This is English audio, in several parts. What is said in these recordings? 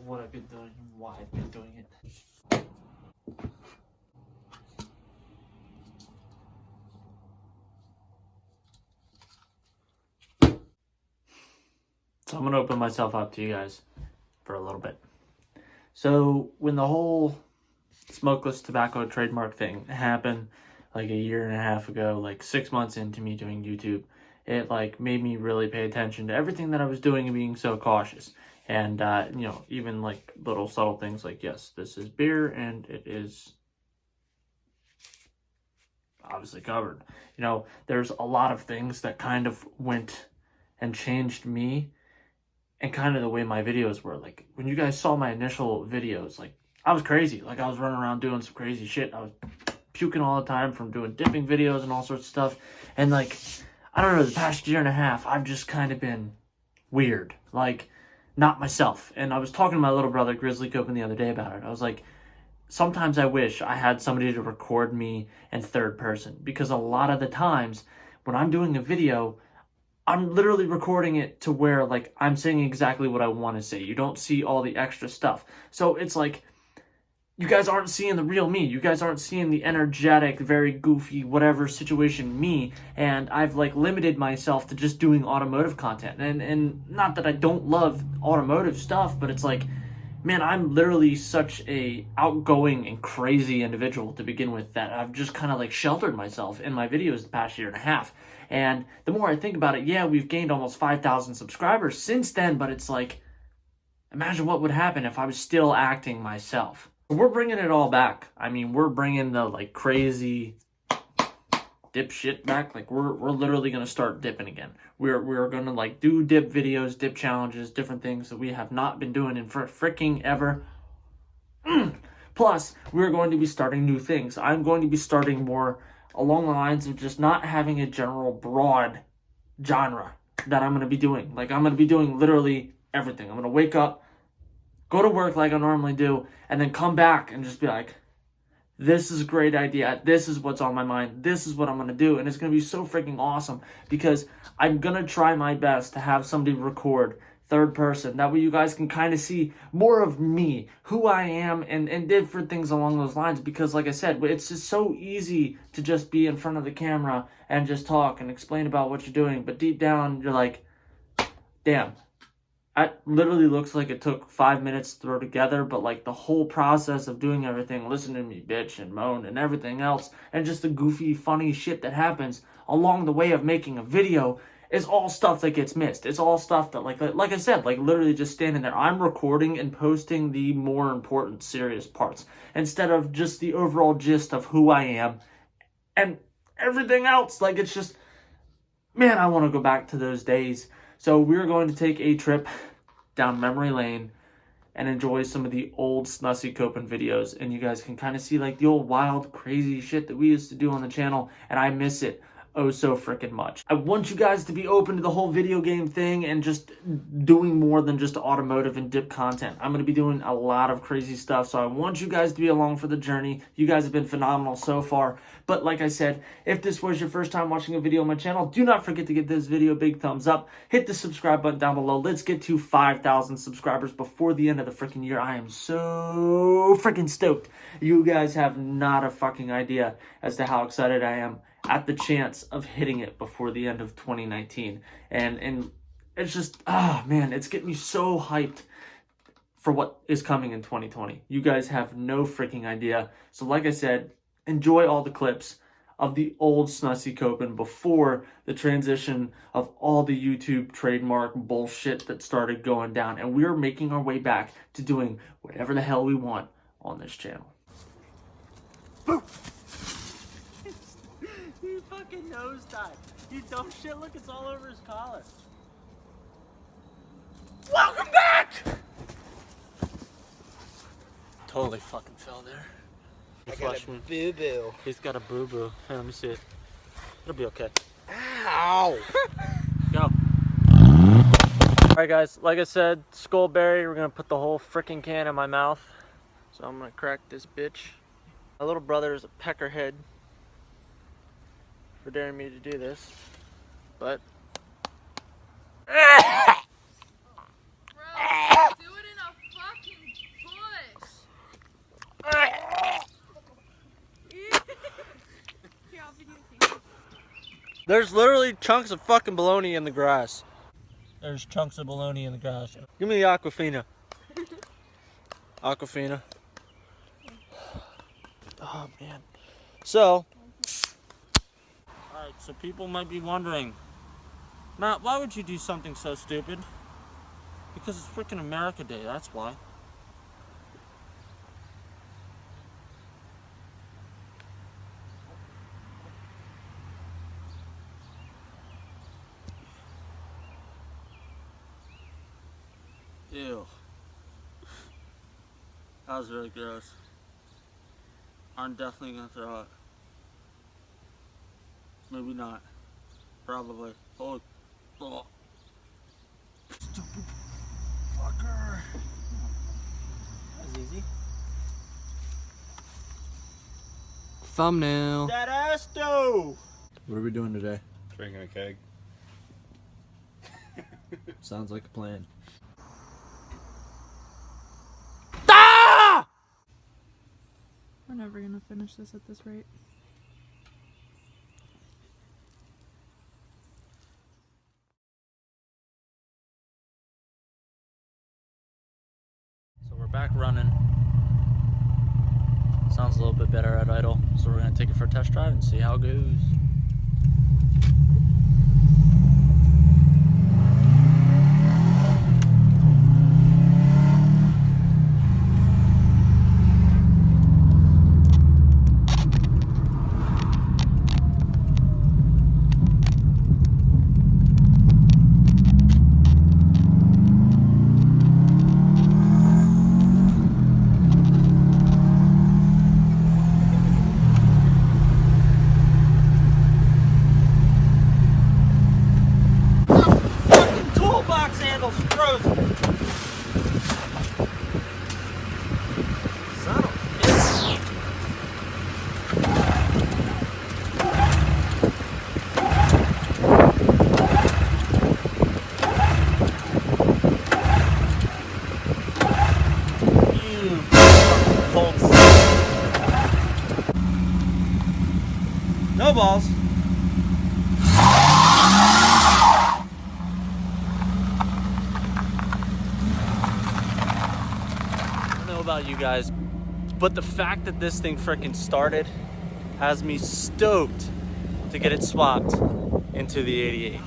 what I've been doing and why I've been doing it. So I'm going to open myself up to you guys for a little bit. So when the whole smokeless tobacco trademark thing happened like a year and a half ago, like 6 months into me doing YouTube, it like made me really pay attention to everything that I was doing and being so cautious. And, you know, even like little subtle things like, yes, this is beer and it is obviously covered. You know, there's a lot of things that kind of went and changed me and kind of the way my videos were. Like when you guys saw my initial videos, like I was crazy. Like I was running around doing some crazy shit. I was puking all the time from doing dipping videos and all sorts of stuff. And like, I don't know, the past year and a half, I've just kind of been weird. Like, not myself. And I was talking to my little brother, Snussycopen, the other day about it. I was like, sometimes I wish I had somebody to record me in third person. Because a lot of the times, when I'm doing a video, I'm literally recording it to where, like, I'm saying exactly what I want to say. You don't see all the extra stuff. So it's like, you guys aren't seeing the real me. You guys aren't seeing the energetic, very goofy, whatever situation me. And I've, like, limited myself to just doing automotive content. And not that I don't love automotive stuff, but it's like, man, I'm literally such a outgoing and crazy individual to begin with that I've just kind of, like, sheltered myself in my videos the past year and a half. And the more I think about it, yeah, we've gained almost 5,000 subscribers since then, but it's like, imagine what would happen if I was still acting myself. We're bringing it all back. I mean, we're bringing the, like, crazy dip shit back. Like, we're literally going to start dipping again. We're going to, like, do dip videos, dip challenges, different things that we have not been doing in freaking ever. Plus, we're going to be starting new things. I'm going to be starting more along the lines of just not having a general broad genre that I'm going to be doing. Like, I'm going to be doing literally everything. I'm going to wake up, go to work like I normally do, and then come back and just be like, this is a great idea. This is what's on my mind. This is what I'm going to do. And it's going to be so freaking awesome because I'm going to try my best to have somebody record third person. That way you guys can kind of see more of me, who I am, and different things along those lines. Because like I said, it's just so easy to just be in front of the camera and just talk and explain about what you're doing. But deep down, you're like, damn. It literally looks like it took 5 minutes to throw together, but like the whole process of doing everything, listen to me bitch and moan and everything else, and just the goofy, funny shit that happens along the way of making a video is all stuff that gets missed. It's all stuff that, like I said, like literally just standing there. I'm recording and posting the more important, serious parts instead of just the overall gist of who I am and everything else. Like, it's just, man, I want to go back to those days. So we're going to take a trip down memory lane and enjoy some of the old Snussycopen videos. And you guys can kind of see like the old wild, crazy shit that we used to do on the channel. And I miss it oh so freaking much. I want you guys to be open to the whole video game thing and just doing more than just automotive and dip content. I'm going to be doing a lot of crazy stuff. So I want you guys to be along for the journey. You guys have been phenomenal so far. But like I said, if this was your first time watching a video on my channel, do not forget to give this video a big thumbs up. Hit the subscribe button down below. Let's get to 5,000 subscribers before the end of the freaking year. I am so freaking stoked. You guys have not a fucking idea as to how excited I am at the chance of hitting it before the end of 2019. And it's just, oh man, it's getting me so hyped for what is coming in 2020. You guys have no freaking idea. So like I said, enjoy all the clips of the old Snussycopen before the transition of all the YouTube trademark bullshit that started going down. And we're making our way back to doing whatever the hell we want on this channel. Boom! He fucking nosedive. You dumb shit, look, it's all over his collar. Welcome back! Totally fucking fell there. I got a boo-boo. He's got a boo-boo. Hey, let me see it. It'll be okay. Ow! Go. Alright guys, like I said, Skullberry, we're gonna put the whole freaking can in my mouth. So I'm gonna crack this bitch. My little brother is a peckerhead for daring me to do this, but Bro, do it in a fucking There's literally chunks of fucking bologna in the grass. There's chunks of bologna in the grass. Give me the Aquafina. Aquafina. Oh man. So. Alright, so people might be wondering, Matt, why would you do something so stupid? Because it's freaking America Day, that's why. Ew. That was really gross. I'm definitely gonna throw it. Maybe not. Probably. Oh. Stupid fucker. That's easy. Thumbnail. That ass though! What are we doing today? Drinking a keg. Sounds like a plan. Ah! We're never gonna finish this at this rate. So we're back running. Sounds a little bit better at idle. So we're gonna take it for a test drive and see how it goes. Toolbox handles frozen. Son of a bitch. You fucking cold son. No balls. About you guys, but the fact that this thing freaking started has me stoked to get it swapped into the 88.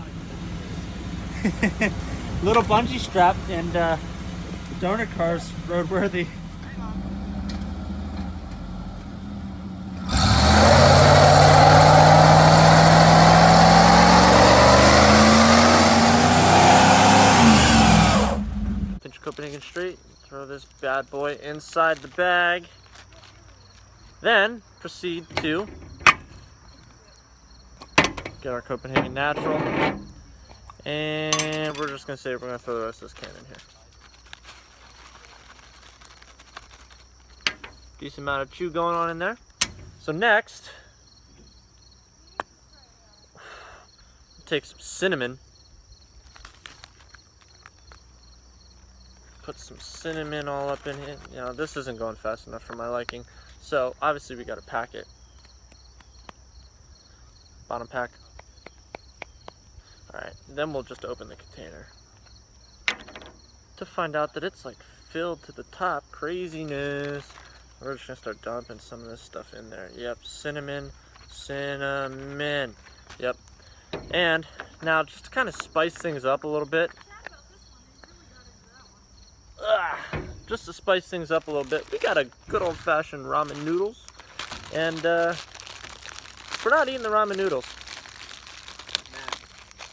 Little bungee strap and donor cars roadworthy. Pinch Copenhagen straight. Throw this bad boy inside the bag. Then proceed to get our Copenhagen Natural. And we're just gonna say we're gonna throw the rest of this can in here. Decent amount of chew going on in there. So next, take some cinnamon. Put some cinnamon all up in it. You know, this isn't going fast enough for my liking. So obviously we gotta pack it. Bottom pack. Alright, then we'll just open the container to find out that it's like filled to the top. Craziness. We're just gonna start dumping some of this stuff in there. Yep, cinnamon. Yep. And now just to kind of spice things up a little bit. Just to spice things up a little bit, we got a good old-fashioned ramen noodles, and we're not eating the ramen noodles. Matt,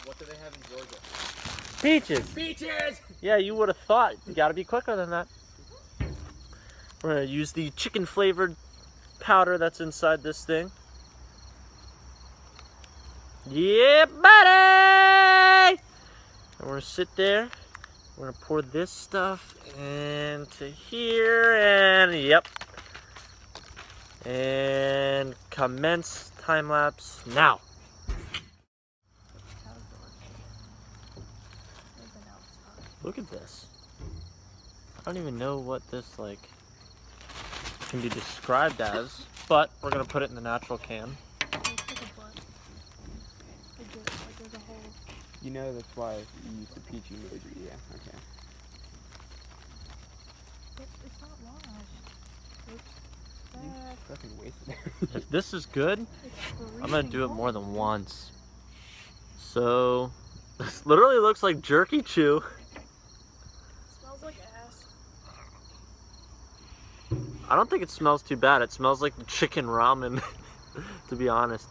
what do they have in Georgia? Peaches! Peaches! Yeah, you would have thought. You gotta be quicker than that. We're gonna use the chicken-flavored powder that's inside this thing. Yeah, buddy! And we're gonna sit there. We're gonna pour this stuff into here, and yep. And commence time lapse now. Look at this. I don't even know what this like can be described as, but we're gonna put it in the natural can. It looks like a butt. You know that's why you used the peachy emoji, yeah, okay. It's not washed. You It's fucking wasted it. If this is good, I'm gonna do it more than cold. once. So, this literally looks like jerky chew. Smells like ass. I don't think it smells too bad. It smells like chicken ramen, to be honest.